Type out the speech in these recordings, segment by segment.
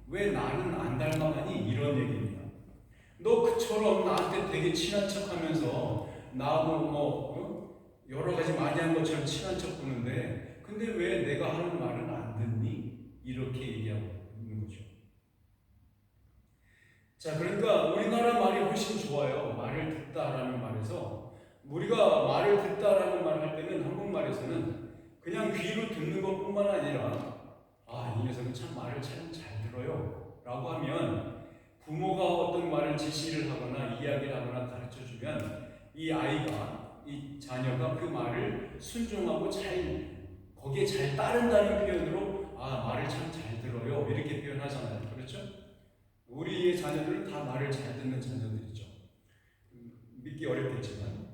왜 나는 안 닮아가니? 이런 얘기입니다. 너 그처럼 나한테 되게 친한 척하면서 나하고 여러 가지 많이 한 것처럼 친한 척 보는데 근데 왜 내가 하는 말은 안 듣니? 이렇게 얘기하고 있는 거죠. 자, 그러니까 우리나라 말이 훨씬 좋아요. 말을 듣다라는 말에서 우리가 말을 듣다라는 말을 할 때는 한국말에서는 그냥 귀로 듣는 것뿐만 아니라 이 녀석은 참 말을 참 잘 들어요 라고 하면 부모가 어떤 말을 지시를 하거나 이야기를 하거나 가르쳐주면 이 아이가, 이 자녀가 그 말을 순종하고 거기에 잘 따른다는 표현으로 말을 참 잘 들어요 이렇게 표현하잖아요. 그렇죠? 우리의 자녀들은 다 말을 잘 듣는 자녀들이죠. 믿기 어렵겠지만.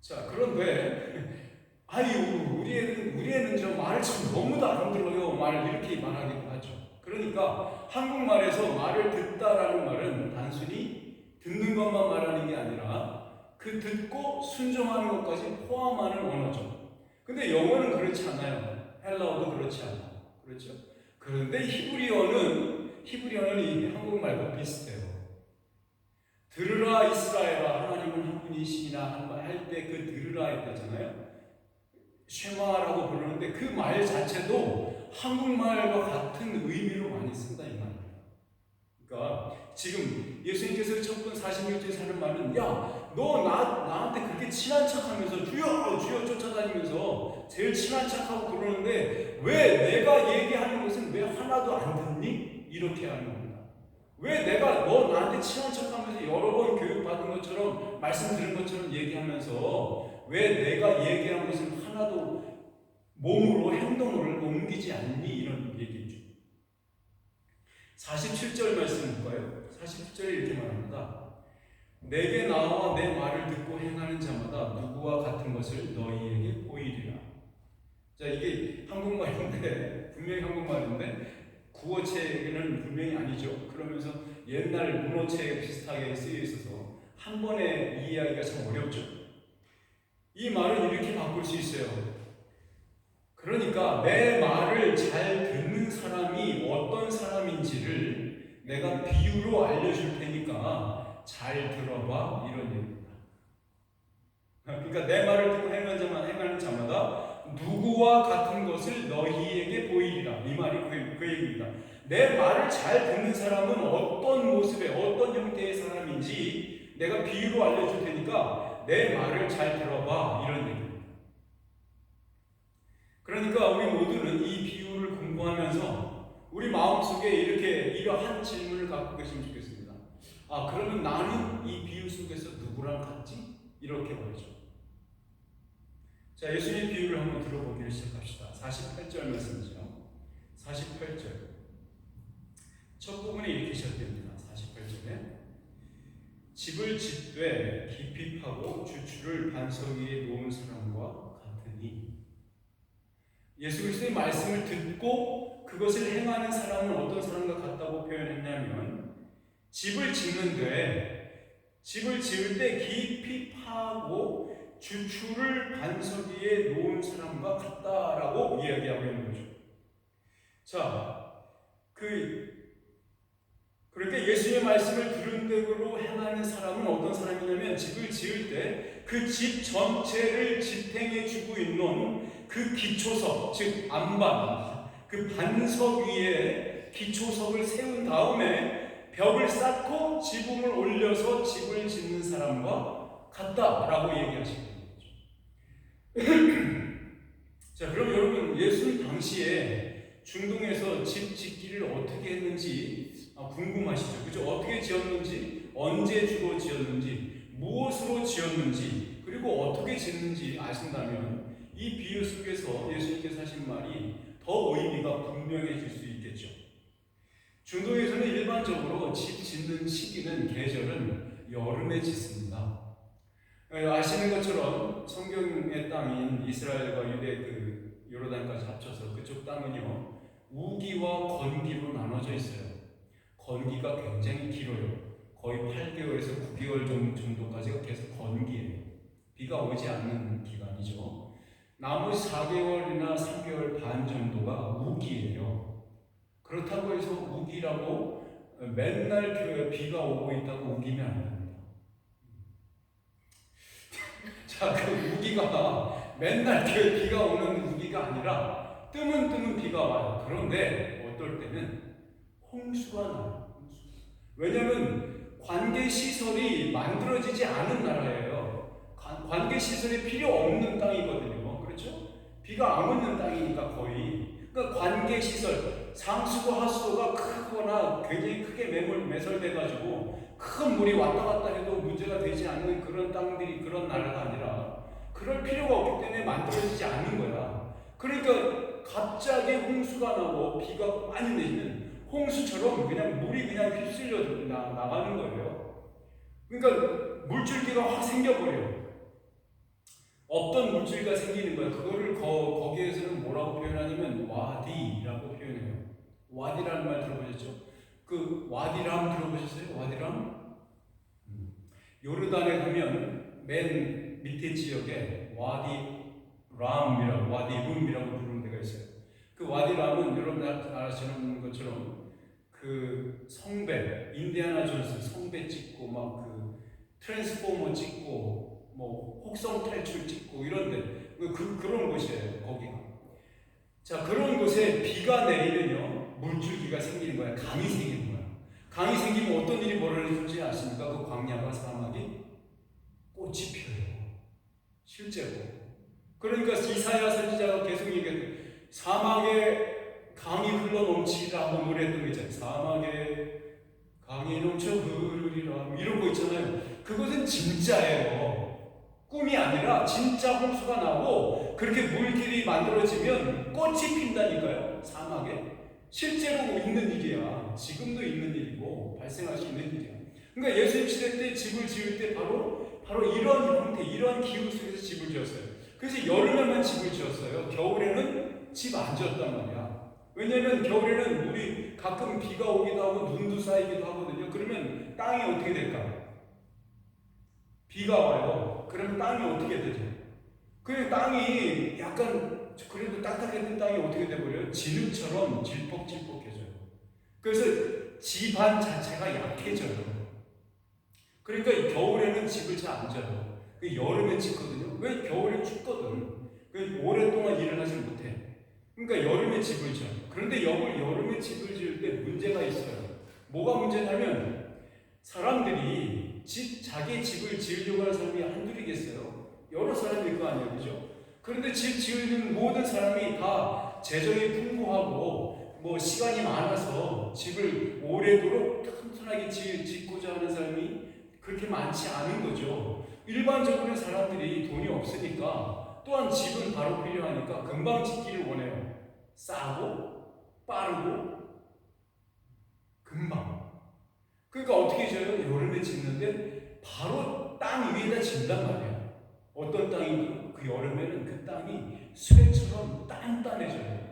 자, 그런데 우리 애는 저 말을 참 너무 안 들어요. 말을 이렇게 말하기도 하죠. 그러니까 한국말에서 말을 듣다라는 말은 단순히 듣는 것만 말하는 게 아니라 그 듣고 순종하는 것까지 포함하는 언어죠. 근데 영어는 그렇지 않아요. 헬라어도 그렇지 않고. 그렇죠? 그런데 히브리어는 이 한국말과 비슷해요. 들으라 이스라엘아 하나님은 한 분이시나 할 때 그 들으라 했잖아요. 쉐마라고 부르는데 그 말 자체도 한국말과 같은 의미로 많이 쓴다 이 말이에요. 그러니까 지금 예수님께서 첫번 46절에 하는 말은 너 나한테 그렇게 친한 척하면서 주여 주여 쫓아다니면서 제일 친한 척하고 그러는데 왜 내가 얘기하는 것은 왜 하나도 안 듣니? 이렇게 하는 겁니다. 왜 내가 너 나한테 친한 척하면서 여러 번 교육받은 것처럼 말씀 들은 것처럼 얘기하면서 왜 내가 얘기한 것을 하나도 몸으로 행동으로 옮기지 않니? 이런 얘기죠. 47절 말씀 볼까요? 47절에 이렇게 말합니다. 내게 나와 내 말을 듣고 행하는 자마다 누구와 같은 것을 너희에게 보이리라. 자, 이게 한국말인데 분명히 한국말인데 구어체는 분명히 아니죠. 그러면서 옛날 문어체 비슷하게 쓰여 있어서 한 번에 이해하기가 참 어렵죠. 이 말은 이렇게 바꿀 수 있어요. 그러니까 내 말을 잘 듣는 사람이 어떤 사람인지를 내가 비유로 알려줄 테니까 잘 들어봐 이런 얘기입니다. 그러니까 내 말을 듣고 행하는 자마다 누구와 같은 것을 너희에게 보이리라. 이 말이 그 얘기입니다. 내 말을 잘 듣는 사람은 어떤 모습의 어떤 형태의 사람인지 내가 비유로 알려줄 테니까 내 말을 잘 들어봐 이런 얘기입니다. 그러니까 우리 모두는 이 비유를 공부하면서 우리 마음속에 이러한 질문을 갖고 계시면 좋겠습니다. 그러면 나는 이 비유 속에서 누구랑 같지? 이렇게 말이죠. 자, 예수님의 비유를 한번 들어보기를 시작합시다. 48절 말씀이죠. 48절. 첫 부분이 이렇게 시작됩니다. 48절에 집을 짓되 깊이 파고 주추를 반석 위에 놓은 사람과 같으니. 예수 그리스도의 말씀을 듣고 그것을 행하는 사람은 어떤 사람과 같다고 표현했냐면 집을 지을 때 깊이 파고 주추를 반석 위에 놓은 사람과 같다라고 이야기하고 있는 거죠. 자, 그러니까 예수님의 말씀을 들은 대로 행하는 사람은 어떤 사람이냐면 집을 지을 때 그 집 전체를 지탱해 주고 있는 그 기초석, 즉 안반, 그 반석 위에 기초석을 세운 다음에 벽을 쌓고 지붕을 올려서 집을 짓는 사람과 같다라고 얘기하시는 거죠. 자, 그럼 여러분 예수님 당시에 중동에서 집 짓기를 어떻게 했는지 궁금하시죠? 그죠? 어떻게 지었는지, 언제 주로 지었는지, 무엇으로 지었는지, 그리고 어떻게 짓는지 아신다면 이 비유 속에서 예수님께서 하신 말이 더 의미가 분명해질 수 있겠죠. 중동에서는 일반적으로 집 짓는 시기는 계절은 여름에 짓습니다. 아시는 것처럼 성경의 땅인 이스라엘과 유대 요르단까지 합쳐서 그쪽 땅은요 우기와 건기로 나눠져 있어요. 건기가 굉장히 길어요. 거의 8개월에서 9개월 정도까지가 계속 건기예요. 비가 오지 않는 기간이죠. 나머지 4개월이나 3개월 반 정도가 우기예요. 그렇다고 해서 우기라고 맨날 교회에 비가 오고 있다고 우기면 안 됩니다. 자, 그 우기가 맨날 교회 비가 오는 우기가 아니라 뜨문 비가 와요. 그런데 어떨 때는 홍수가 나요. 왜냐하면 관계시설이 만들어지지 않은 나라예요. 관계시설이 필요 없는 땅이거든요. 그렇죠? 비가 안 오는 땅이니까 거의. 그러니까 관계시설, 상수도 하수도가 크거나 굉장히 크게 매설돼가지고 큰 물이 왔다 갔다 해도 문제가 되지 않는 그런 땅들이 그런 나라가 아니라 그럴 필요가 없기 때문에 만들어지지 않는 거야. 그러니까 갑자기 홍수가 나고 비가 많이 내리면 홍수처럼 그냥 물이 그냥 휩쓸려 나가는 거예요. 그러니까 물줄기가 확 생겨버려요. 없던 물줄기가 생기는 거예요. 그거를 거기에서는 뭐라고 표현하냐면 와디라고 표현해요. 와디라는 말 들어보셨죠? 그 와디람 들어보셨어요? 와디람? 요르단에 가면 맨 밑에 지역에 와디람이라고 와디룸이라고 부르는 데가 있어요. 그 와디람은 여러분 아시는 것처럼 그 성배, 인디아나 존스 성배 찍고 막 그 트랜스포머 찍고 뭐 혹성 탈출 찍고 이런데 그런 곳이에요. 거기가. 자, 그런 곳에 비가 내리면요 물줄기가 생기는 거야. 강이 생기는 거야. 강이 생기면 어떤 일이 벌어질지 아십니까? 그 광야와 사막이 꽃이 피어요. 실제로. 그러니까 이사야 선지자가 계속 얘기해요. 사막에 강이 흘러 넘치라고 노래했던 거 있잖아요. 사막에 강이 넘쳐 흐르리라 이런 거 있잖아요. 그것은 진짜예요. 꿈이 아니라 진짜 홍수가 나고 그렇게 물길이 만들어지면 꽃이 핀다니까요. 사막에. 실제로 있는 일이야. 지금도 있는 일이고 발생할 수 있는 일이야. 그러니까 예수님 시대 때 집을 지을 때 바로 이런 형태, 이런 기후 속에서 집을 지었어요. 그래서 여름에만 집을 지었어요. 겨울에는 집 안 지었단 말이야. 왜냐하면 겨울에는 물이 가끔 비가 오기도 하고 눈도 쌓이기도 하거든요. 그러면 땅이 어떻게 될까? 비가 와요. 그러면 땅이 어떻게 되죠? 그 땅이 약간 그래도 딱딱했던 땅이 어떻게 돼버려요? 진흙처럼 질퍽질퍽해져요. 그래서 지반 자체가 약해져요. 그러니까 겨울에는 집을 잘 안 져요. 여름에 짓거든요. 왜? 겨울에 춥거든. 오랫동안 일을 하지 못해. 그러니까 여름에 집을 지어요. 그런데 여름에 집을 지을 때 문제가 있어요. 뭐가 문제냐면 사람들이 자기 집을 지으려고 하는 사람이 한둘이겠어요. 여러 사람이 있을 거 아니에요. 그죠? 그런데 집 지으는 모든 사람이 다 재정이 풍부하고 뭐 시간이 많아서 집을 오래도록 튼튼하게 짓고자 하는 사람이 그렇게 많지 않은 거죠. 일반적으로 사람들이 돈이 없으니까 또한 집은 바로 필요하니까 금방 짓기를 원해요. 싸고 빠르고 금방. 그러니까 어떻게 지어요? 여름에 짓는데 바로 땅 위에다 짓는단 말이야. 어떤 땅이고 그 여름에는 그 땅이 쇠처럼 단단해져요.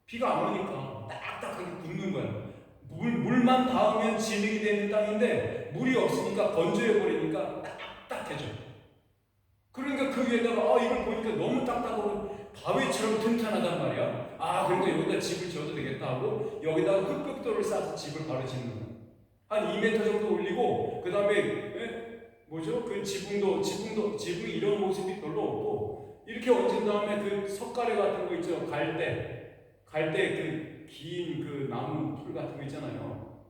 비가 안 오니까 딱딱하게 굳는 거야. 물만 닿으면 진흙이 되는 땅인데 물이 없으니까 건조해버리니까 딱딱해져. 그러니까 그 위에다가 이걸 보니까 너무 딱딱하고 바위처럼 튼튼하단 말이야. 그러니까 여기다 집을 지어도 되겠다 하고 여기다가 흙벽돌을 쌓아서 집을 바로 짓는 거야. 한 2m 정도 올리고 그 다음에 그 지붕이 이런 모습이 별로 없고 이렇게 얹은 다음에 그 석가래 같은 거 있죠. 갈대 그 긴 그 나무 풀 같은 거 있잖아요.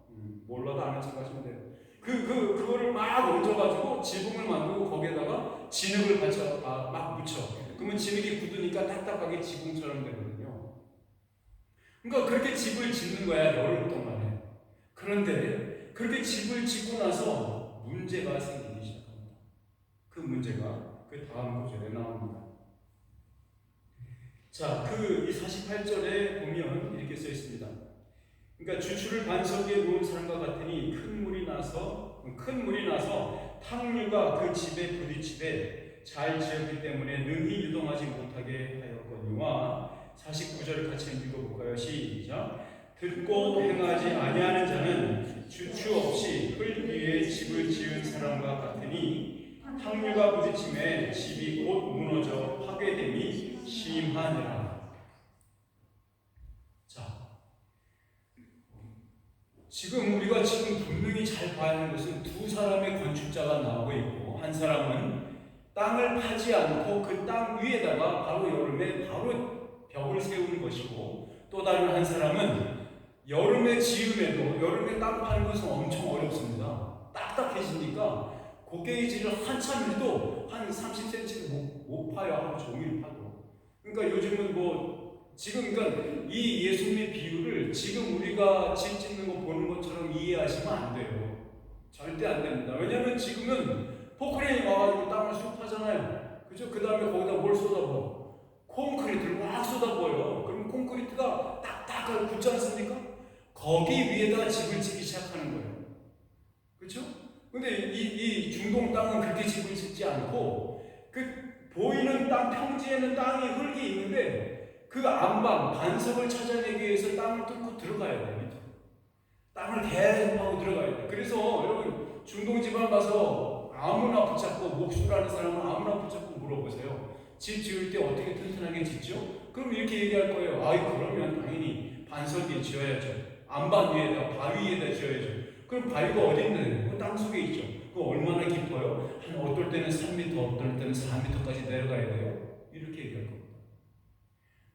몰라도 아는 척 하시면 돼요. 그거를 막 얹어가지고 지붕을 만들고 거기에다가 진흙을 막 묻혀. 그러면 진흙이 굳으니까 딱딱하게 지붕처럼 되거든요. 그러니까 그렇게 집을 짓는 거야, 여름 동안에. 그런데 그렇게 집을 짓고 나서 문제가 생기기 시작합니다. 그 문제가 그 다음 구절에 나옵니다. 자, 이 48절에 보면 이렇게 써 있습니다. 그러니까 주추를 반석 위에 놓은 사람과 같으니 큰 물이 나서 탕류가 그 집에 부딪히되 잘 지었기 때문에 능히 유동하지 못하게 하였거니와 49절을 같이 읽어볼까요? 시작. 듣고 행하지 아니하는 자는 주추 없이 흙 위에 집을 지은 사람과 같으니 탕류가 부딪힘에 집이 곧 무너져 파괴됨이 심하니라. 자, 지금 우리가 지금 분명히 잘 봐야 하는 것은 두 사람의 건축자가 나오고 있고, 한 사람은 땅을 파지 않고 그 땅 위에다가 바로 여름에 바로 벽을 세우는 것이고, 또 다른 한 사람은 여름에 지음에도, 여름에 땅 파는 것은 엄청 어렵습니다. 딱딱해지니까 고개이질을 한참 해도 한 30cm 못 파요. 하루 종일 파도. 그러니까 요즘은 지금 그러니까 이 예수님의 비유를 지금 우리가 집 짓는 거 보는 것처럼 이해하시면 안 돼요. 절대 안 됩니다. 왜냐하면 지금은 포크레인이 와가지고 땅을 쑥 파잖아요. 그죠? 그 다음에 거기다 뭘 쏟아부어? 콘크리트를 막 쏟아부어요. 그럼 콘크리트가 딱딱하고 굳지 않습니까? 거기 위에다 집을 짓기 시작하는 거예요. 그렇죠? 근데 이 중동 땅은 그렇게 집을 짓지 않고, 그 보이는 땅, 평지에는 땅이 흙이 있는데 그 안방, 반석을 찾아내기 위해서 땅을 뚫고 들어가야 돼요. 땅을 계속 파고 들어가야 돼요. 그래서 여러분 중동 집안 가서 아무나 붙잡고, 목수라는 사람은 아무나 붙잡고 물어보세요. 집 지을 때 어떻게 튼튼하게 짓죠? 그럼 이렇게 얘기할 거예요. 아이, 그러면 당연히 반석 위에 지어야죠. 안방 위에다, 바위 위에다 지어야죠. 그럼 바위가 어디 있는데? 땅 속에 있죠. 그거 얼마나 깊어요? 한 어떨 때는 3m, 어떨 때는 4m까지 내려가야 돼요. 이렇게 얘기할 겁니다.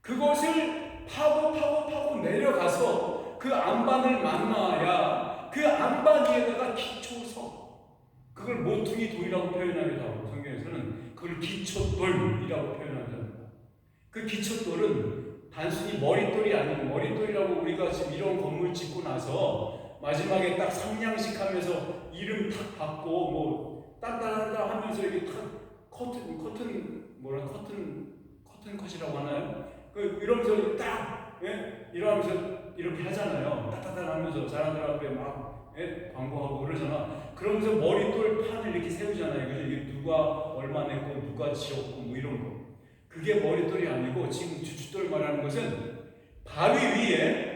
그것을 파고 내려가서 그 안반을 만나야 그 안반 위에다가 기초석, 그걸 모퉁이 돌이라고 표현하기도 하고, 성경에서는 그걸 기초돌이라고 표현합니다. 그 기초돌은 단순히 머릿돌이 아니고, 머릿돌이라고 우리가 지금 이런 건물 짓고 나서 마지막에 딱 상냥식 하면서 이름 탁 받고 딴딴딴 하면서 이렇게 탁 커튼 컷이라고 하나요? 이러면서 딱 이러면서 이렇게 하잖아요. 따따따 하면서 사람들 앞에 막 광고하고 그러잖아. 그러면서 머릿돌 판을 이렇게 세우잖아요. 그래서 이게 누가 얼마 냈고 누가 지었고 이런 거. 그게 머릿돌이 아니고, 지금 주춧돌 말하는 것은 바위 위에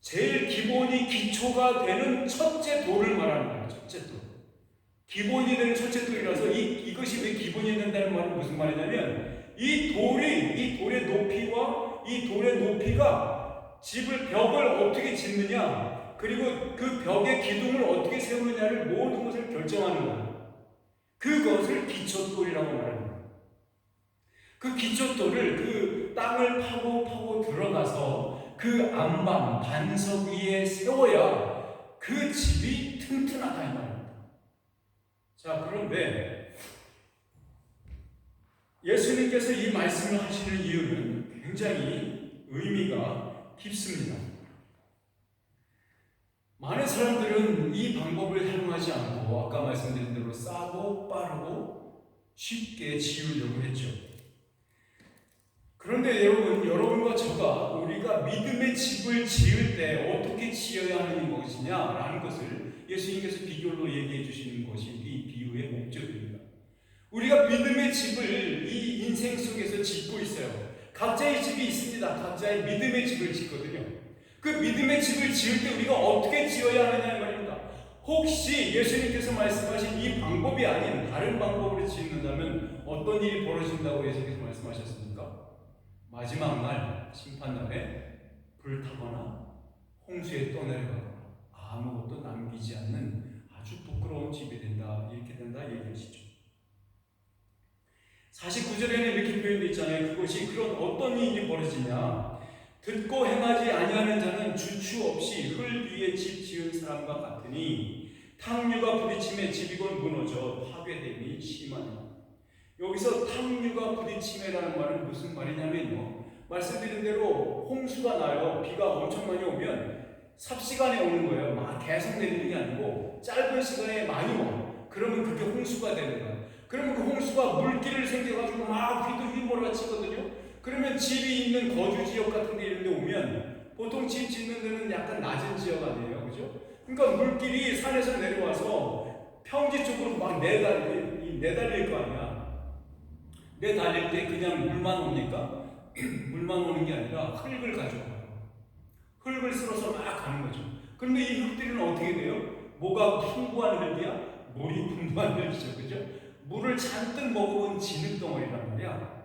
제일 기본이 기초가 되는 첫째 돌을 말하는 거예요. 첫째 돌. 기본이 되는 첫째 돌이라서 이것이 왜 기본이 된다는 말은 무슨 말이냐면, 이 돌의 높이가 벽을 어떻게 짓느냐, 그리고 그 벽의 기둥을 어떻게 세우느냐를 모든 것을 결정하는 거예요. 그것을 기초돌이라고 말합니다. 그 기초돌을 그 땅을 파고 들어가서 그 안방, 반석 위에 세워야 그 집이 튼튼하다 이 말입니다. 자, 그런데 예수님께서 이 말씀을 하시는 이유는 굉장히 의미가 깊습니다. 많은 사람들은 이 방법을 사용하지 않고, 아까 말씀드린 대로 싸고 빠르고 쉽게 지으려고 했죠. 그런데 여러분과 저가 우리가 믿음의 집을 지을 때 어떻게 지어야 하는 것이냐라는 것을 예수님께서 비교로 얘기해 주시는 것이 이 비유의 목적입니다. 우리가 믿음의 집을 이 인생 속에서 짓고 있어요. 각자의 집이 있습니다. 각자의 믿음의 집을 짓거든요. 그 믿음의 집을 지을 때 우리가 어떻게 지어야 하느냐 말입니다. 혹시 예수님께서 말씀하신 이 방법이 아닌 다른 방법으로 짓는다면 어떤 일이 벌어진다고 예수님께서 말씀하셨습니까? 마지막 날, 심판날에 불타거나 홍수에 떠내려가거나 아무것도 남기지 않는 아주 부끄러운 집이 된다, 이렇게 된다 얘기하시죠. 49절에는 이렇게 표현되어 있잖아요. 그것이 그런 어떤 일이 벌어지냐, 듣고 행하지 아니하는 자는 주추 없이 흙 위에 집 지은 사람과 같으니 탕류가 부딪힘에 집이 곧 무너져 파괴됨이 심하니. 여기서 탕류가 부딪힘이라는 말은 무슨 말이냐면요, 말씀드린 대로 홍수가 나요. 비가 엄청 많이 오면 삽시간에 오는 거예요. 막 계속 내리는 게 아니고 짧은 시간에 많이 와요. 그러면 그게 홍수가 되는 거예요. 그러면 그 홍수가 물길을 생겨가지고 막 휘몰아치거든요. 그러면 집이 있는 거주 지역 같은 데 이런 데 오면, 보통 집 짓는 데는 약간 낮은 지역 아니에요, 그죠? 그러니까 물길이 산에서 내려와서 평지 쪽으로 막 내달릴 거 아니야. 내달릴 때 그냥 물만 옵니까? 물만 오는 게 아니라 흙을 가져와요. 흙을 쓸어서 막 가는 거죠. 그런데 이 흙들은 어떻게 돼요? 뭐가 풍부한 흙이야? 물이 풍부한 흙이죠, 그죠? 물을 잔뜩 먹어본 진흙덩어리란 말이야.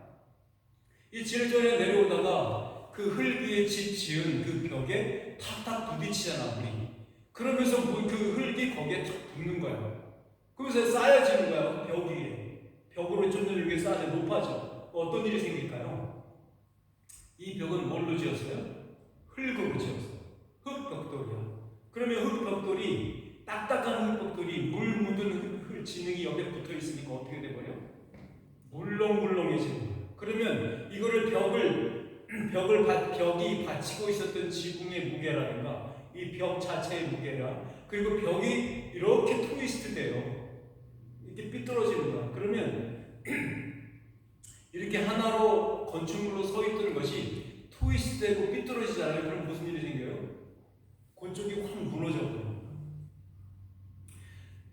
이 진흙덩어리가 내려오다가 그 흙 위에 집 지은 그 벽에 탁탁 부딪히잖아, 물이. 그러면서 그 흙이 거기에 탁 붙는 거예요. 그러면서 쌓여지는 거예요. 벽 위에. 벽으로 좀 더 이렇게 쌓아져 높아져. 어떤 일이 생길까요? 이 벽은 뭘로 지었어요? 흙으로 지었어요. 흙벽돌이야. 그러면 흙벽돌이 딱딱한 흙벽돌이 물 묻은 흙 지능이 옆에 붙어 있으니까 어떻게 돼버려? 물렁물렁해지는 거예요. 그러면 이거를 벽이 받치고 있었던 지붕의 무게라든가 이 벽 자체의 무게라 그리고 벽이 이렇게 트위스트 돼요. 이렇게 삐뚤어지는 거야. 그러면 이렇게 하나로 건축물로 서 있던 것이 트위스트 되고 삐뚤어지잖아요. 그럼 무슨 일이 생겨요? 그쪽이 확 무너져 버려요.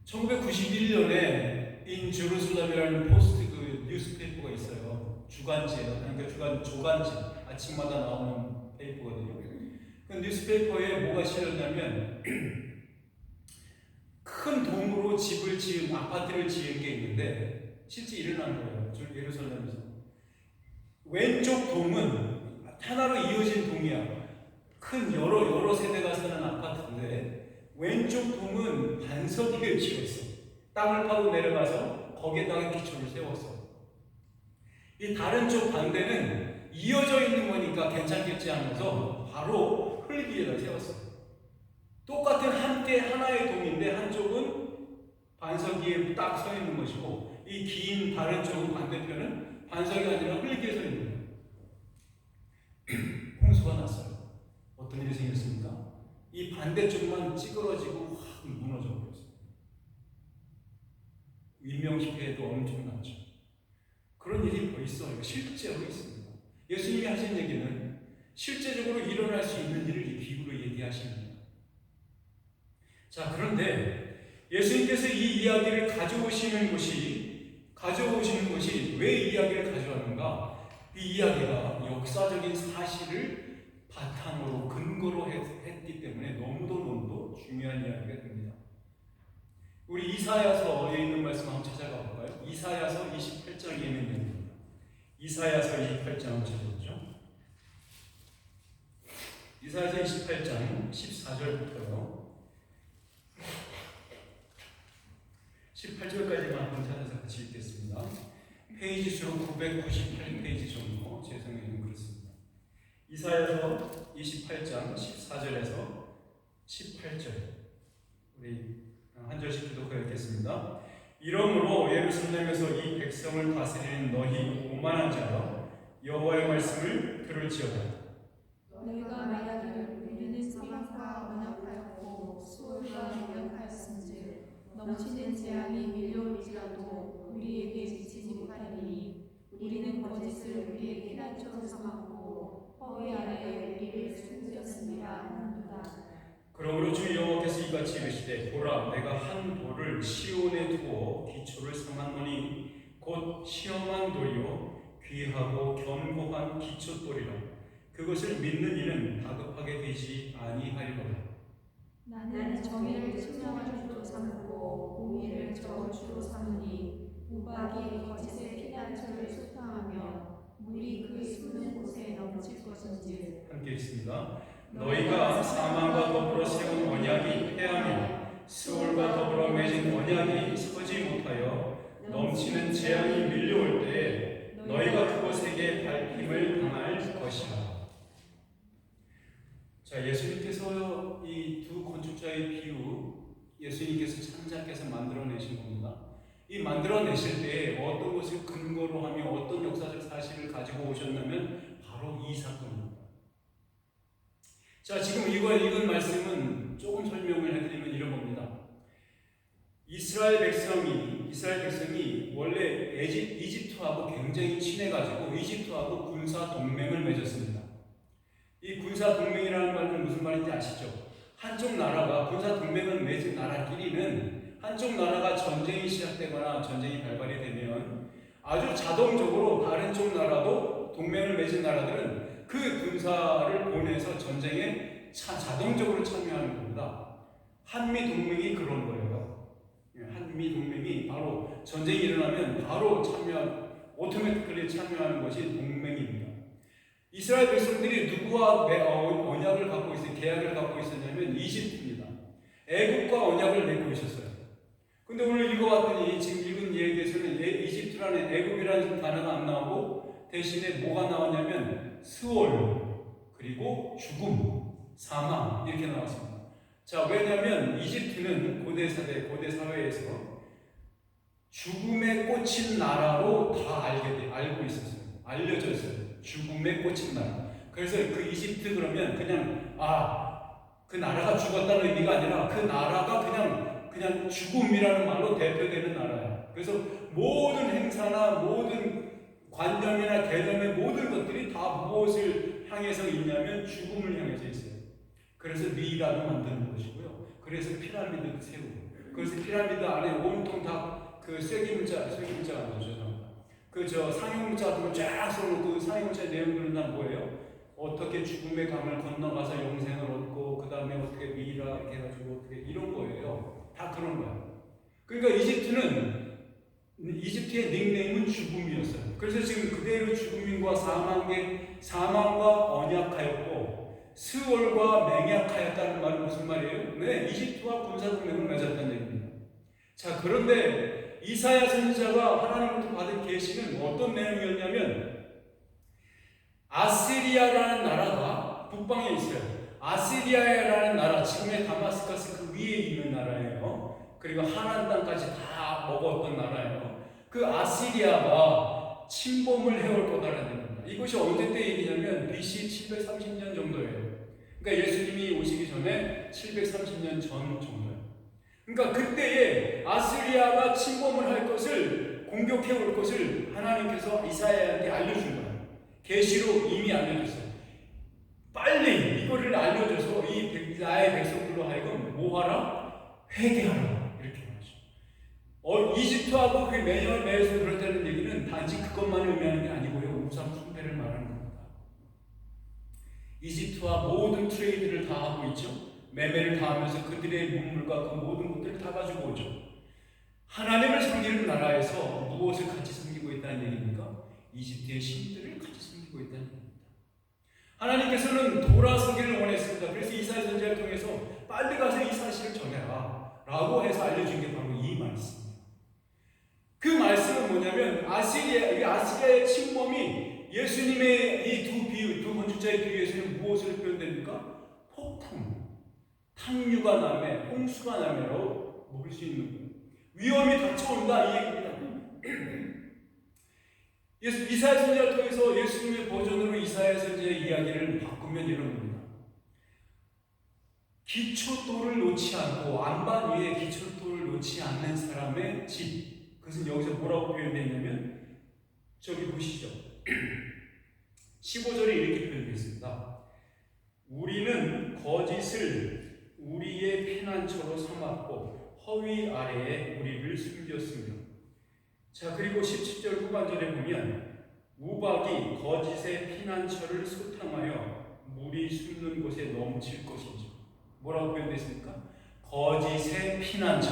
1991년에 인 제루살렘이라는 포스트 그 뉴스페이퍼가 있어요. 주간지예요. 그러니까 조간지 아침마다 나오는 페이퍼거든요. 그 뉴스페이퍼에 뭐가 실렸냐면 큰 동으로 집을 지은 아파트를 지은 게 있는데 실제 일어난 거예요. 예루살렘에서 왼쪽 동은 하나로 이어진 동이야. 큰 여러 세대가 사는 아파트인데 왼쪽 동은 반석 위에 지었어. 땅을 파고 내려가서 거기에다가 기초를 세웠어. 이 다른 쪽 반대는 이어져 있는 거니까 괜찮겠지 하면서 바로 흙 위에다 세웠어. 똑같은 함께 하나의 동인데 한쪽은 반석 위에 딱 서 있는 것이고 이 긴 다른 쪽은 반대편은 반석이 아니라 흙 위에 서 있는 거예요. 홍수가 났어요. 어떤 일이 생겼습니까? 이 반대쪽만 찌그러지고 확 무너져 버렸어요. 인명피해도 엄청났죠. 그런 일이 있어요. 실제로 있습니다. 예수님이 하신 얘기는 실제적으로 일어날 수 있는 일을 이 비유로 얘기하십니다. 자, 그런데 예수님께서 이 이야기를 가져오시는 것이 왜 이야기를 가져왔는가? 이 이야기가 역사적인 사실을 바탕으로 근거로 했기 때문에 너무도 중요한 이야기가 됩니다. 우리 이사야서에 있는 말씀 한번 찾아가 볼까요? 이사야서 28장에 있는 내용입니다. 이사야서 28장 한번 찾아보죠. 이사야서 28장 14절부터요. 18절까지만 한번 찾아서 같이 읽겠습니다. 페이지 수로 998페이지 정도 제 성경에는 그렇습니다. 이사야서 28장 14절에서 18절 우리 한 절씩 교독하여 읽겠습니다. 이러므로 예루살렘에서 이 백성을 다스리는 너희 오만한 자여 여호와의 말씀을 들을지어다. 너희가 말하기를 우리는 사방과 언약하였고 수월과 노력하였은즉 넘치는 재앙이 밀려올지라도 우리에게 지치지 못하니 우리는 거짓을 우리의 피난처로 삼았고 허위 아래에 우리를 숨겼습니다 하는도다. 그러므로 주 여호와께서 이같이 이르시되 보라 내가 한 돌을 시온에 두어 기초를 삼았노니 곧 시험한 돌이요 귀하고 견고한 기초돌이라. 그것을 믿는 이는 다급하게 되지 아니하리로다. 나는 정의를 측량할 주로 삼고 공의를 저울 주로 삼으니 우박이 거짓의 피난처를 소탕하며 물이 그 숨는 곳에 넘칠 것인지. 함께 있습니다. 너희가 사망과 더불어 세운 언약이 패하며 스올과 더불어 맺은 언약이 서지 못하여 넘치는 재앙이 밀려올 때에 너희가 그것에게 밟힘을 당할 것이라. 자, 예수님께서 이 두 건축자의 비유 예수님께서 창작해서 만들어내신 겁니다. 이 만들어내실 때 어떤 것을 근거로 하며 어떤 역사적 사실을 가지고 오셨냐면 바로 이 사건입니다. 자, 지금 읽은 말씀은 조금 설명을 해드리면 이런 겁니다. 이스라엘 백성이 원래 이집트하고 굉장히 친해가지고 이집트하고 군사 동맹을 맺었습니다. 이 군사 동맹이라는 말은 무슨 말인지 아시죠? 한쪽 나라가 군사 동맹을 맺은 나라끼리는 한쪽 나라가 전쟁이 시작되거나 전쟁이 발발이 되면 아주 자동적으로 다른 쪽 나라도 동맹을 맺은 나라들은 그 군사를 보내서 전쟁에 자동적으로 참여하는 겁니다. 한미 동맹이 그런 거예요. 한미 동맹이 바로 전쟁이 일어나면 바로 오토매티컬리 참여하는 것이 동맹입니다. 이스라엘 백성들이 누구와 언약을 갖고 있어요? 계약을 갖고 있었냐면 이집트입니다. 애국과 언약을 맺고 있었어요. 근데 오늘 읽어봤더니 지금 읽은 얘기에서는 이집트라는 애국이라는 단어가 안 나오고 대신에 뭐가 나왔냐면 스올, 그리고 죽음, 사망 이렇게 나왔습니다. 자, 왜냐하면 이집트는 고대 사회에서 죽음에 꽂힌 나라로 다 알고 있었어요. 알려져 있어요. 죽음에 꽂힌 나라. 그래서 그 이집트 그러면 그냥 그 나라가 죽었다는 의미가 아니라 그 나라가 그냥 죽음이라는 말로 대표되는 나라예요. 그래서 모든 행사나 모든 관념이나 개념의 모든 것들이 다 무엇을 향해서 있냐면 죽음을 향해서 있어요. 그래서 미이라도 만드는 것이고요. 그래서 피라미드도 세우고, 그래서 피라미드 안에 온통 다 그 쐐기문자가 뭐죠? 상용문자 같은 걸 쫙 써놓고 그 상용문자의 내용들은 다 뭐예요? 어떻게 죽음의 강을 건너가서 영생을 얻고 그 다음에 어떻게 미이라 이렇게 해가지고 어떻게 이런 거예요. 다 그런 거예요. 그러니까 이집트의 닉네임은 죽음이었어요. 그래서 지금 그대로 죽음인과 사망과 언약하였고 스월과 맹약하였다는 말은 무슨 말이에요? 네, 이집트와 군사동맹을 맺었다는 얘기입니다. 자, 그런데 이사야 선지자가 하나님으로부터 받은 계시는 어떤 내용이었냐면 아시리아라는 나라가 북방에 있어요. 아시리아라는 나라, 지금의 다마스커스 그 위에 있는 나라예요. 그리고 하나안 땅까지 다 먹었던 나라예요. 그 아시리아가 침범을 해올 거다라는 얘기입니다. 이것이 언제 때 얘기냐면 BC 730년 정도예요. 그러니까 예수님이 오시기 전에 730년 전 정도예요. 그러니까 그때에 아시리아가 침범을 할 것을, 공격해 올 것을 하나님께서 이사야한테 알려준 거예요. 계시로 이미 알려줬어요. 빨리 이거를 알려줘서 나의 백성들로 하여금 뭐하라? 회개하라. 이렇게 말하죠. 이집트하고 그 매여서 그렇다는 얘기는 단지 그것만 의미하는 게 아니고요. 우상 숭배를 말하는 겁니다. 이집트와 모든 트레이드를 다 하고 있죠. 매매를 다 하면서 그들의 문물과 그 모든 것들을 다 가지고 오죠. 하나님을 섬기는 나라에서 무엇을 같이 섬기고 있다는 얘기입니까? 이집트의 신들을 같이 섬기고 있다는 얘기입니다. 하나님께서는 돌아서기를 원했습니다. 그래서 이사야 선지자를 통해서 빨리 가서 이 사실을 전해라 라고 해서 알려준 게 바로 이 말씀이에요. 그 말씀은 뭐냐면 아시리아의 침범이 예수님의 이 두 번째의 비유에서는 무엇을 표현됩니까? 폭풍, 탕류가 나매, 홍수가 나매로 먹을 수 있는 거예요. 위험이 닥쳐온다 이 얘기입니다. 이사야 선지자를 통해서 예수님의 버전으로 이사야 선지자의 이야기를 바꾸면 이런 겁니다. 기초돌을 놓지 않고 안반 위에 기초돌을 놓지 않는 사람의 집, 그것은 여기서 뭐라고 표현되어 있냐면 저기 보시죠. 15절에 이렇게 표현되어 있습니다. 우리는 거짓을 우리의 피난처로 삼았고 허위 아래에 우리를 숨겼으며. 자, 그리고 17절 후반절에 보면 우박이 거짓의 피난처를 소탕하여 물이 숨는 곳에 넘칠 것이죠. 뭐라고 표현되어 있습니까? 거짓의 피난처,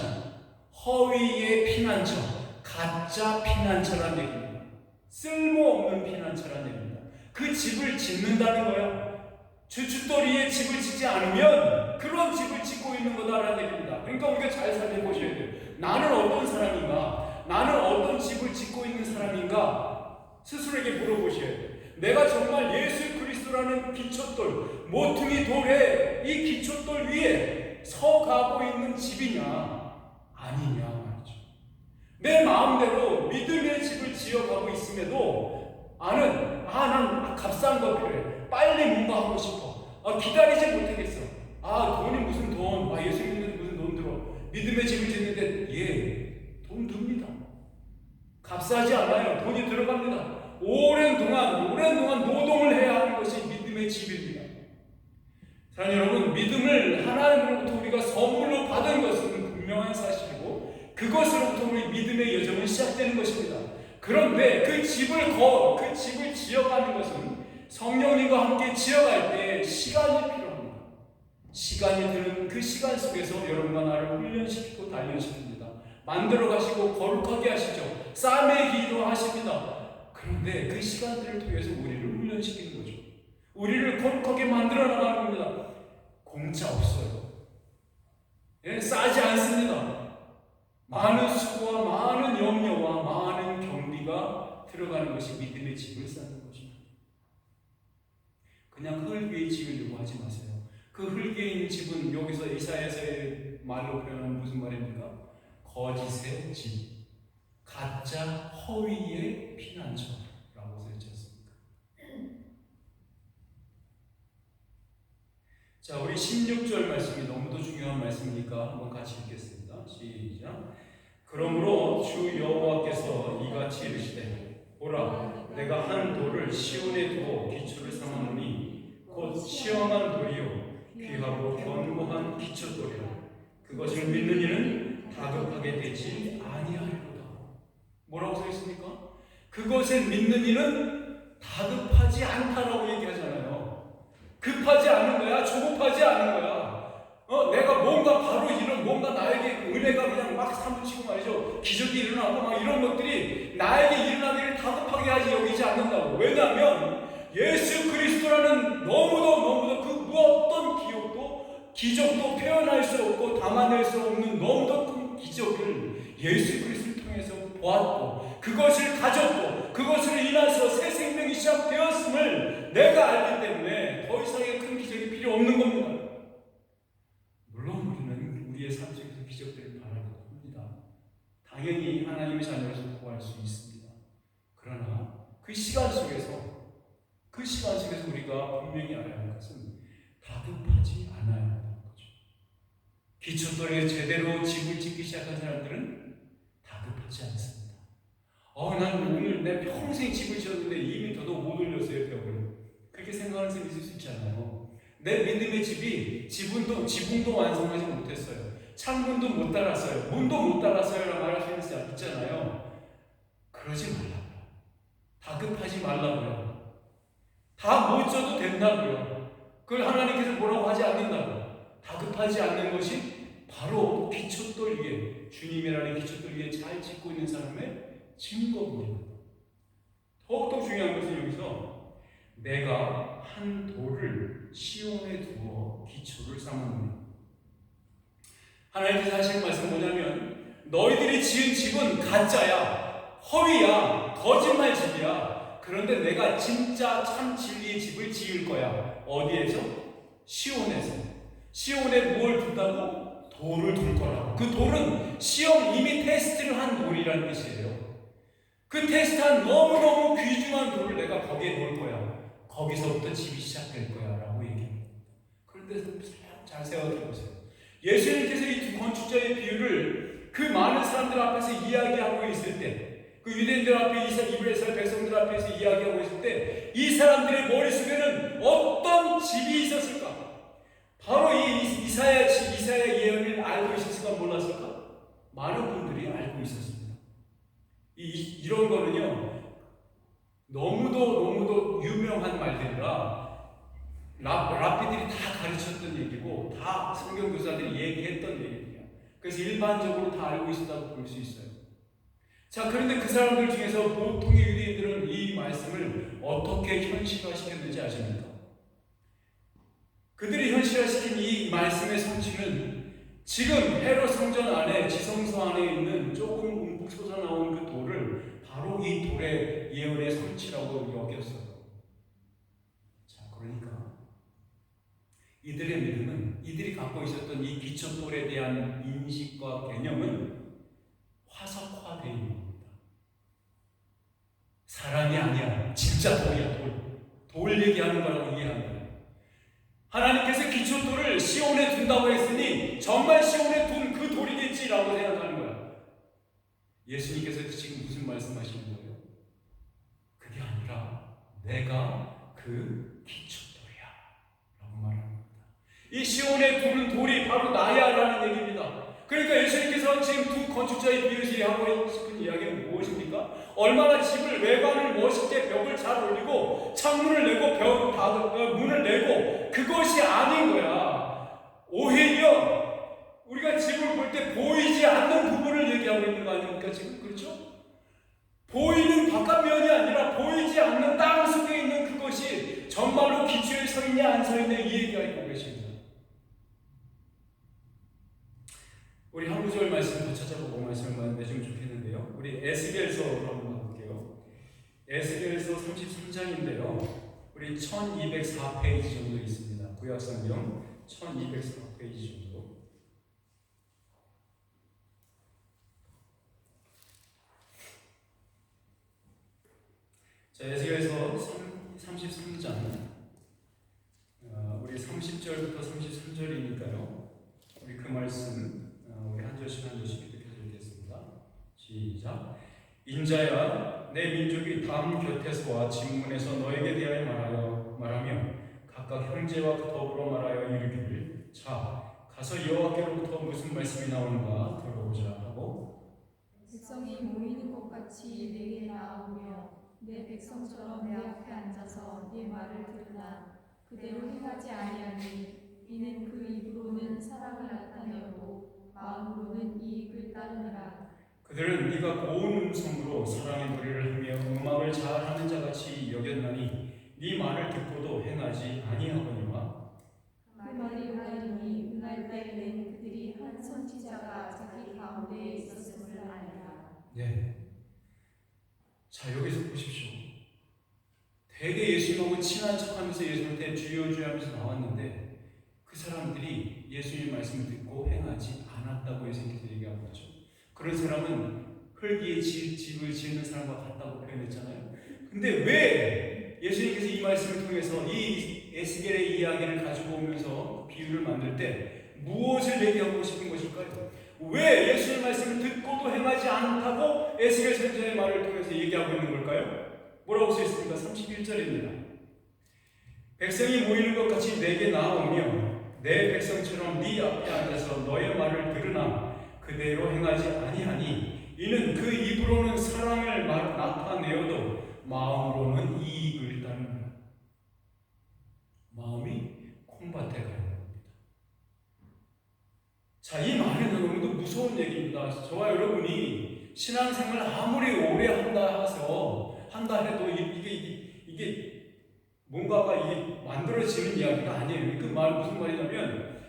허위의 피난처, 가짜 피난처라는 얘기입니다. 쓸모없는 피난처라는 얘기입니다. 그 집을 짓는다는 거야. 주춧돌이에 집을 짓지 않으면 그런 집을 짓고 있는 거다라는 얘기입니다. 그러니까 우리가 잘 살펴보셔야 돼요. 나는 어떤 사람인가? 나는 어떤 집을 짓고 있는 사람인가? 스스로에게 물어보셔야 돼요. 내가 정말 예수 그리스도라는 기초돌, 모퉁이 돌에 이 기초돌 위에 서가고 있는 집이냐 아니냐 말이죠. 내 마음대로 믿음의 집을 지어가고 있음에도 난 값싼 거 필요해. 빨리 뭔가 하고 싶어. 기다리지 못하겠어. 돈이 무슨 돈. 예수 믿는데 무슨 돈 들어. 믿음의 집을 짓는데 돈 듭니다. 값싸지 않아요. 돈이 들어갑니다. 오랜 동안 노동을 해야 하는 것이 믿음의 집입니다. 사랑하는 여러분, 믿음을 하나님으로부터 우리가 선물로 받은 것은 분명한 사실이고 그것으로부터 우리 믿음의 여정은 시작되는 것입니다. 그런데 그 집을 지어가는 것은 성령님과 함께 지어갈 때 시간이 필요합니다. 시간이 드는 그 시간 속에서 여러분과 나를 훈련시키고 단련시킵니다. 만들어 가시고 거룩하게 하시죠. 쌈의 기도 하십니다. 그런데 그 시간들을 통해서 우리를 훈련시키는 거죠. 우리를 거룩하게 만들어 나가는 겁니다. 공짜 없어요. 싸지 않습니다. 많은 수고와 많은 염려와 많은 경비가 들어가는 것이 믿음의 집을 쌓는 것입니다. 그냥 흙 위에 지으려고 하지 마세요. 그 흙 위에 있는 집은 여기서 이사야서의 말로 표현하면 무슨 말입니까? 거짓의 집, 가짜 허위의 피난처라고 써 있지 않습니까? 자, 우리 16절 말씀이 너무도 중요한 말씀이니까 한번 같이 읽겠습니다. 시작. 그러므로 주 여호와께서 이같이 이르시되 보라, 내가 한 돌을 시온에 두어 기초를 삼았노니 곧 시험한 돌이요 귀하고 견고한 기초돌이라. 그것을 믿는 이는 다급하게 되지 아니하리로다. 뭐라고 써 있습니까? 그것을 믿는 이는 다급하지 않다라고 얘기하잖아요. 급하지 않은 거야. 조급하지 않은 거야. 내가 뭔가 바로 이런 뭔가 나에게 은혜가 그냥 막 사무치고 말이죠. 기적이 일어나고 막 이런 것들이 나에게 일어나기를 다급하게 하지 여기지 않는다고. 왜냐하면 예수 그리스도라는 너무도 그 어떤 기억도 기적도 표현할 수 없고 담아낼 수 없는 너무도 큰 기적을 예수 그리스도를 통해서 보았고 그것을 가졌고 그것으로 인해서 새 생명이 시작되었음을 내가 알기 때문에 더 이상의 큰 기적이 필요 없는 겁니다. 물론 우리는 우리의 삶 속에서 기적들을 바라고 합니다. 당연히 하나님의 자녀로서 구할 수 있습니다. 그러나 그 시간 속에서 우리가 분명히 알아야 할 것은 다급하지 않아야 한다는 거죠. 기초돌에 제대로 집을 짓기 시작한 사람들은 다급하지 않습니다. 난 오늘 내 평생 집을 지었는데 2m도 못 올렸어요, 벽을. 그렇게 생각하는 사람이 있을 수 있잖아요. 내 믿음의 집이 지붕도 완성하지 못했어요. 창문도 못 달았어요. 문도 못 달았어요. 라고 말할 수 있잖아요. 그러지 말라고요. 다급하지 말라고요. 다 못 져도 된다고요. 그걸 하나님께서 뭐라고 하지 않는다고요. 다급하지 않는 것이 바로 기초돌 위에, 주님이라는 기초돌 위에 잘 짓고 있는 사람의 증거입니다. 더욱더 중요한 것은 여기서 내가 한 돌을 시온에 두어 기초를 삼았노니. 하나님께서 하시는 말씀은 뭐냐면 너희들이 지은 집은 가짜야, 허위야, 거짓말 집이야. 그런데 내가 진짜 참 진리의 집을 지을 거야. 어디에서? 시온에서. 시온에 무엇을 둔다고? 돌을 둘 거라고. 그 돌은 시험 이미 테스트를 한 돌이라는 뜻이에요. 그 테스트한 너무너무 귀중한 돌을 내가 거기에 놓을 거야. 거기서부터 집이 시작될 거야 라고 얘기합니다. 그런데 잘 생각해보세요. 예수님께서 이 두 건축자의 비유를 그 많은 사람들 앞에서 이야기하고 있을 때, 그 유대인들 앞에 이스라엘 백성들 앞에서 이야기하고 있을 때 이 사람들의 머릿속에는 어떤 집이 있었을까? 바로 이 이사야 예언을 알고 있었을까 몰랐을까? 많은 분들이 알고 있었습니다. 이런 거는요 너무도 유명한 말들이라 랍비들이 다 가르쳤던 얘기고 다 성경 교사들이 얘기했던 얘기예요. 그래서 일반적으로 다 알고 있었다고 볼 수 있어요. 자, 그런데 그 사람들 중에서 보통의 유대인들은 이 말씀을 어떻게 현실화시켰는지 아십니까? 그들이 현실화시킨 이 말씀의 성취는 지금 헤롯 성전 안에 지성소 안에 있는 조금 움푹 솟아나온 그 돌을 바로 이 돌의 예언의 성취라고 여겼어요. 자, 그러니까 이들의 믿음은 이들이 갖고 있었던 이 기초돌에 대한 인식과 개념은 화석화되어 있는 겁니다. 사람이 아니야. 진짜 돌이야, 돌. 돌 얘기하는 거라고 이해하는 거예요. 하나님께서 기초돌을 시온에 둔다고 했으니 정말 시온에 둔 그 돌이겠지라고 생각하는 거야. 예수님께서 지금 무슨 말씀하시는 거예요? 그게 아니라 내가 그 기초돌이야 라고 말하는 겁니다. 이 시온에 두는 돌이 바로 나야라는 얘기입니다. 그러니까 예수님께서 지금 두 건축자의 비유시 하고 싶은 이야기는 무엇입니까? 얼마나 집을 외관을 멋있게 벽을 잘 올리고 창문을 내고 문을 내고 그것이 아닌 거야. 오히려 우리가 집을 볼 때 보이지 않는 부분을 얘기하고 있는 거 아닙니까 지금? 그렇죠? 보이는 바깥면이 아니라 보이지 않는 땅 속에 있는 그것이 정말로 기초에 서 있냐 안 서 있냐 이 얘기가 있고 계십니다. 우리 한 구절 말씀 더 찾아보고 말씀을 맺으면 좋겠는데요. 우리 에스겔서로 한번 가볼게요. 에스겔서 33장인데요. 우리 1204페이지 정도 있습니다. 구약성경 1204페이지 정도. 자, 에스겔서 33장 우리 30절부터 33절이니까요. 우리 그 말씀 우리 한 절씩 한 절씩 기록해 드리겠습니다. 시작. 인자야, 내 민족이 담 곁에서와 진문에서 너에게 대하여 말하며 각각 형제와 더불어 말하여 이르기를 자, 가서 여호와께로부터 무슨 말씀이 나오는가 들어보자 하고 백성이 모이는 것 같이 내게 나오며 내 백성처럼 내 앞에 앉아서 네 말을 들으나 그대로 행하지 아니하니 이는 그 입으로는 사랑을 나타내고 마음으로는 이익을 따르느라. 그들은 네가 고운 음성으로 사랑의 노래를 하며 음악을 잘하는 자같이 여겼나니 네 말을 듣고도 행하지 아니하거니와 그 말이 응하리니 응할 때에는 그들이 한 선지자가 자기 가운데에 있었음을 알리라. 네. 자, 여기서 보십시오. 되게 예수님하고 친한 척하면서 예수님한테 주여 주여 하면서 나왔는데 그 사람들이 예수님 말씀을 듣고 행하지 않았다고 예수님께서 얘기하고 있죠. 그런 사람은 흙 위에 집을 지는 사람과 같다고 표현했잖아요. 근데 왜 예수님께서 이 말씀을 통해서 이 에스겔의 이야기를 가지고 오면서 비유를 만들 때 무엇을 얘기하고 싶은 것일까요? 왜 예수님 말씀을 듣고도 행하지 않다고 에스겔 선지자의 말을 통해서 얘기하고 있는 걸까요? 뭐라고 써있습니까? 31절입니다. 백성이 모이는 것 같이 내게 나오며 내 백성처럼 네 앞에 앉아서 너의 말을 들으나 그대로 행하지 아니하니 이는 그 입으로는 사랑을 나타내어도 마음으로는 이익을 따르느라. 마음이 콩밭에 가는 겁니다. 자, 이 말은 너무도 무서운 얘기입니다. 저와 여러분이 신앙생활 아무리 오래 한다 해도 이게 뭔가가 이게 만들어지는 이야기가 아니에요. 그 말 무슨 말이냐면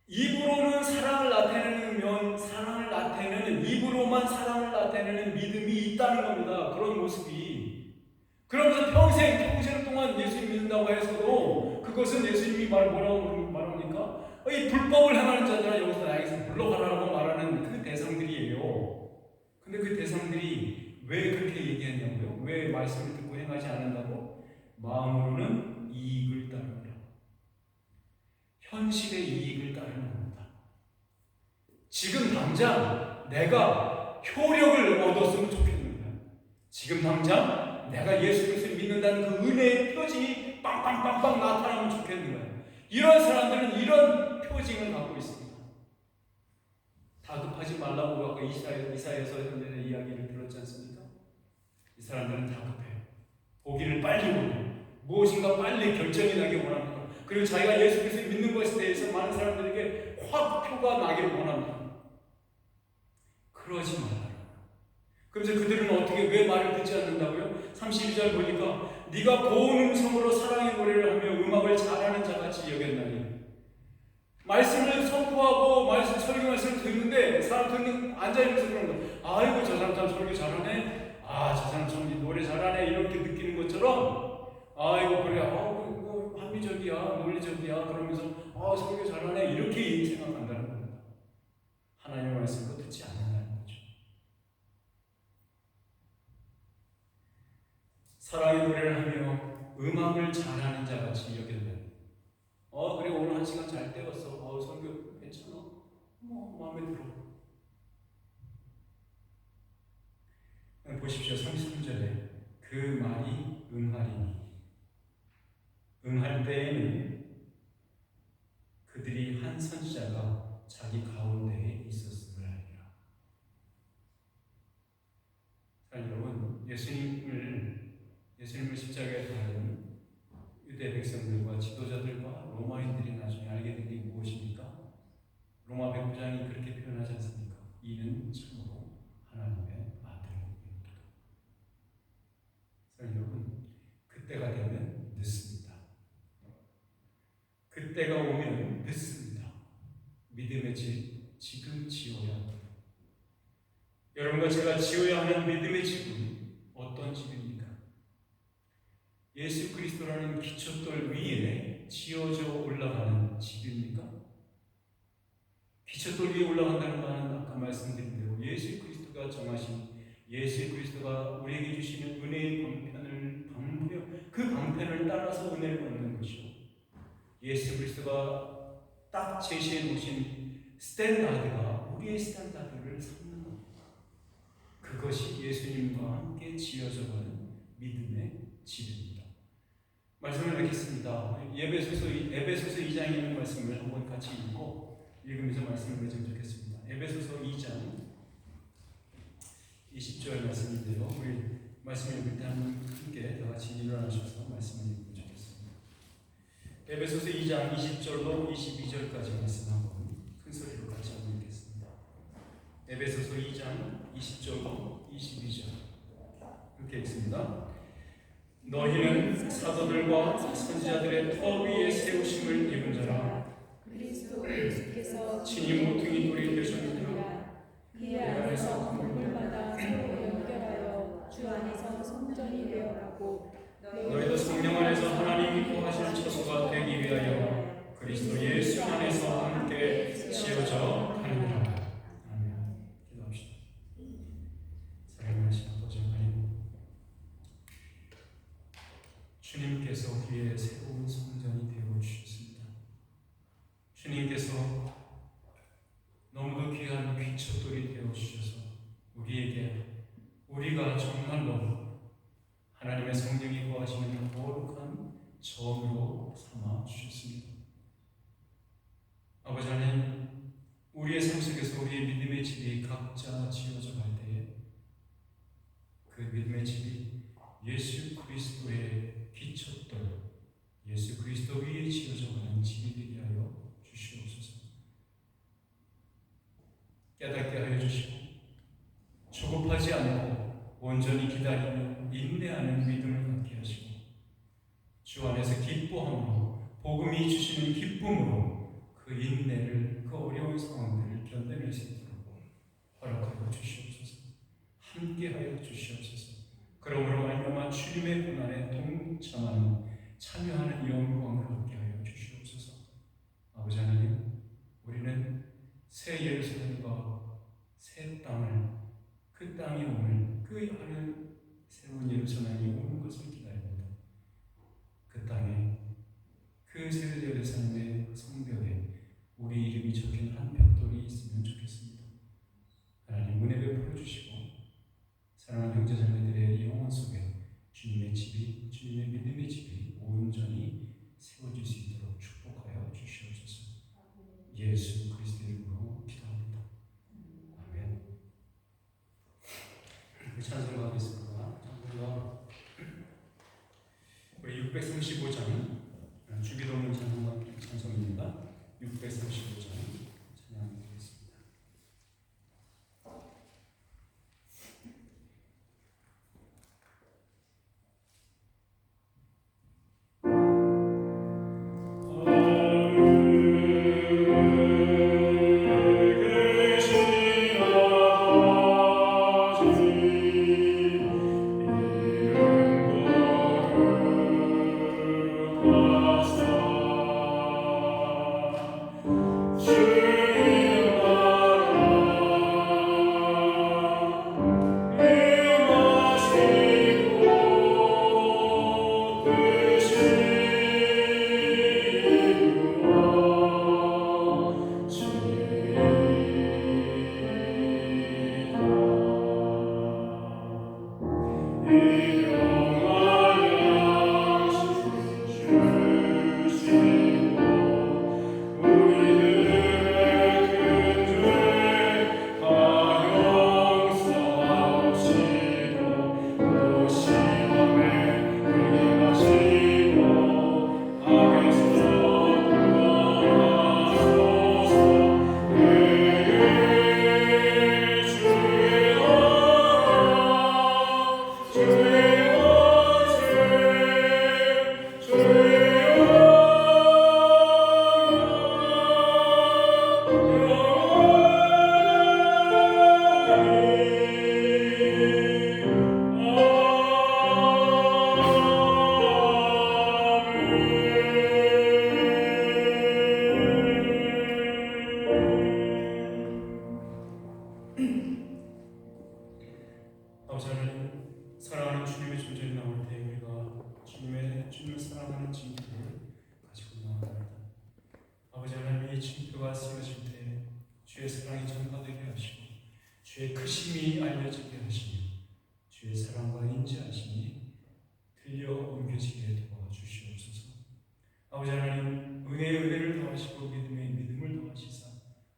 입으로는 사랑을 나타내는 입으로만 사랑을 나타내는 믿음이 있다는 겁니다. 그런 모습이. 그러면서 평생 동안 예수님 믿는다고 해서도 그것은 예수님이 뭐라고 말합니까? 이 불법을 행하는 자들아 여기서 나에게서 물러가라고 말하는 그 대상들이에요. 근데 그 대상들이 왜 그렇게 얘기했냐고요? 왜 말씀을 듣고 행하지 않는다고? 마음으로는 이익을 따르라. 현실의 이익을 따르는 겁니다. 지금 당장 내가 효력을 얻었으면 좋겠는 거야. 지금 당장 내가 예수 그리스도를 믿는다는 그 은혜의 표징이 빵빵빵빵 나타나면 좋겠는 거야. 이런 사람들은 이런 표징을 갖고 있습니다. 다급하지 말라고 아까 이사야서 현재의 이야기를 들었지 않습니까? 이 사람들은 다급해요. 보기를 빨리 원해요. 무엇인가 빨리 결정이 나기 원합니다. 그리고 자기가 예수 그리스도를 믿는 것에 대해서 많은 사람들에게 확 표가 나기를 원합니다. 그러지 말라. 그래서 그들은 어떻게 왜 말을 듣지 않는다고요? 32절 보니까 네가 고운 음성으로 사랑의 노래를 하며 음악을 잘하는 자같이 여겼나니 말씀을 선포하고 설교 말씀을 듣는데 사람들은 앉아있면서 그런 거예요. 아이고 저 사람 참 설교 잘하네. 아 저 사람 참 노래 잘하네. 이렇게 느끼는 것처럼 아이고 그래 합리적이야 논리적이야 그러면서 설교 잘하네 이렇게 생각한다는 겁니다. 하나님의 말씀도 듣지 않는다는 거죠. 사랑의 노래를 하며 음악을 잘하는 자같이 여겼나니 그래 오늘 한 시간 잘 때웠어. 설교 괜찮아? 마음에 들어. 보십시오. 33절에 그 말이 응하리니 응할 때에는 그들이 한 선지자가 자기 가운데에 있었음을 알리라. 여러분 예수님을 십자가에 달은 유대 백성들과 지도자들과 로마인들이 나중에 알게 된 게 무엇입니까? 로마 백부장이 그렇게 표현하지 않습니까? 이는 참으로 하나님의 아들입니다. 여러분, 그때가 되면 늦습니다. 그때가 오면 늦습니다. 믿음의 질 지금 지어야 합니다. 여러분과 제가 지어야 하는 믿음의 집은 어떤 집입니까? 예수 그리스도라는 기초돌 위에 지어져 올라가는 집입니까? 기초돌 위에 올라간다는 말은 아까 말씀드린 대로 예수 그리스도가 정하신, 예수 그리스도가 우리에게 주시는 은혜의 방편을 그 방편을 따라서 은혜를 얻는 것이요, 예수 그리스도가 딱 제시해 놓으신 스탠다드가 우리의 스탠다드를 삼는 겁니다. 그것이 예수님과 함께 지어져가는 믿음의 집입니다. 말씀을 맺겠습니다. 에베소서 2장에 있는 말씀을 한번 같이 읽으면서 말씀을 맺으면 좋겠습니다. 에베소서 2장 20절 말씀인데요. 우리 말씀을 읽을 때 함께 다 같이 일어나셔서 말씀을 읽으면 좋겠습니다. 에베소서 2장 20절로 22절까지 말씀 한번 큰 소리로 같이 한번 읽겠습니다. 에베소서 2장 20절로 22절 이렇게 읽습니다. 너희는 사도들과 선지자들의 터 위에 세우심을 입은 자라. 그리스도 예수께서 친히 모퉁이 돌이 되셨느니라. 그 안에서 건물마다 서로 연결하여 주 안에서 성전이 되어가고 너희도 성령 안에서 하나님이 거하시는 처소가 되기 위하여 그리스도 예수 안에서 함께 지어져 가느니라. 아멘. 기도합시다. 사랑하신 아버지 하나님, 주님께서 우리의 새로운 성전이 되어 주셨습니다. 주님께서 너무도 귀한 귀첩돌이 되어 주셔서 우리가 정말로 하나님의 성령이 거하시는 거룩한 점으로 삼아 주셨습니다. 아버지 하나님, 우리의 삶 속에서 우리의 믿음의 집이 각자 지어져 갈 때에 그 믿음의 집이 예수 그리스도의 기초돌, 예수 그리스도 위에 지어져 가는 집이 되게 하여 주시옵소서. 깨닫게 하여 주시고 조급하지 않고 온전히 기다리며 인내하는 믿음을 갖게 하시고 주 안에서 기뻐함으로, 복음이 주시는 기쁨으로 그 인내를, 그 어려운 상황들을 견뎌낼 수 있도록 허락하여 주시옵소서. 함께하여 주시옵소서. 그러므로 말미암아 주님의 고난에 동참하는, 참여하는 영광을 얻게 하여 주시옵소서. 아버지 하나님, 우리는 새 예루살렘과 새 땅을, 그 땅이 오늘, 그 하늘 새로운 예루살렘이 오는 것을 기다립니다. 그 땅에, 그 새 예루살렘의 성벽에 우리 이름이 적힌 한 벽돌이 있으면 좋겠습니다. 하나님 은혜 베풀어 주시고 사랑하는 형제자매들의 영혼 속에 주님의 집이, 주님의 믿음의 집이 온전히 세워질 수 있도록 축복하여 주시옵소서. 예수 그리스도의 이름으로 기도합니다. 아멘. 찬송가 하겠습니다. 찬송가 우리 635장 주기도문 찬송입니다. 635장 찬양. 주의 사랑이 전파되게 하시고 주의 크심이 알려지게 하시며 주의 사랑과 인자하심이 들려 옮겨지게 도와주시옵소서. 아버지 하나님, 은혜의 은혜를 더하시고 믿음의 믿음을 더하시사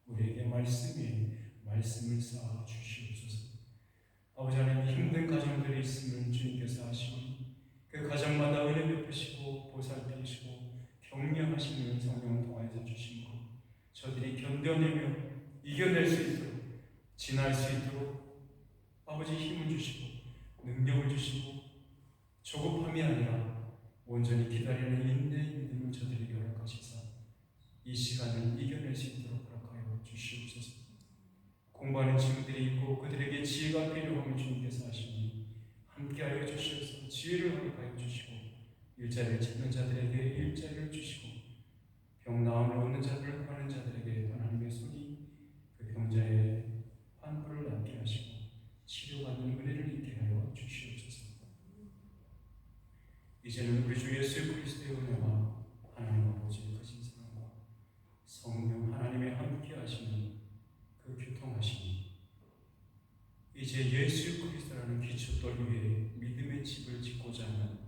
우리에게 말씀을 쌓아 주시옵소서. 아버지 하나님, 힘든 가정들이 있음을 주님께서 아시오니 그 가정마다 은혜 베푸시고 보살피시고 격려하시는 성령을 통하여서 주신 것, 저들이 견뎌내며 이겨낼 수 있도록, 지날 수 있도록 아버지 힘을 주시고 능력을 주시고 조급함이 아니라 온전히 기다리는 인내의 믿음을 저들에게 허락하시사 이 시간을 이겨낼 수 있도록 허락하여 주시옵소서. 공부하는 친구들이 있고 그들에게 지혜가 필요함을 주님께서 아시니 함께하여 주시옵소서. 지혜를 허락하여 주시고 일자리를 찾는 자들에게 일자리를 주시고 병 나음을 얻는 자들을 구하는 자들에게 하나님의 손이 그 병자의 환부를 낫게 하시고 치료받는 은혜를 있게 하여 주시옵소서. 이제는 우리 주 예수 그리스도의 은혜와 하나님 아버지의 크신 사랑과 성령 하나님의 함께 하시는 그 교통하심이 이제 예수 그리스도라는 기초돌 위에 믿음의 집을 짓고자 하는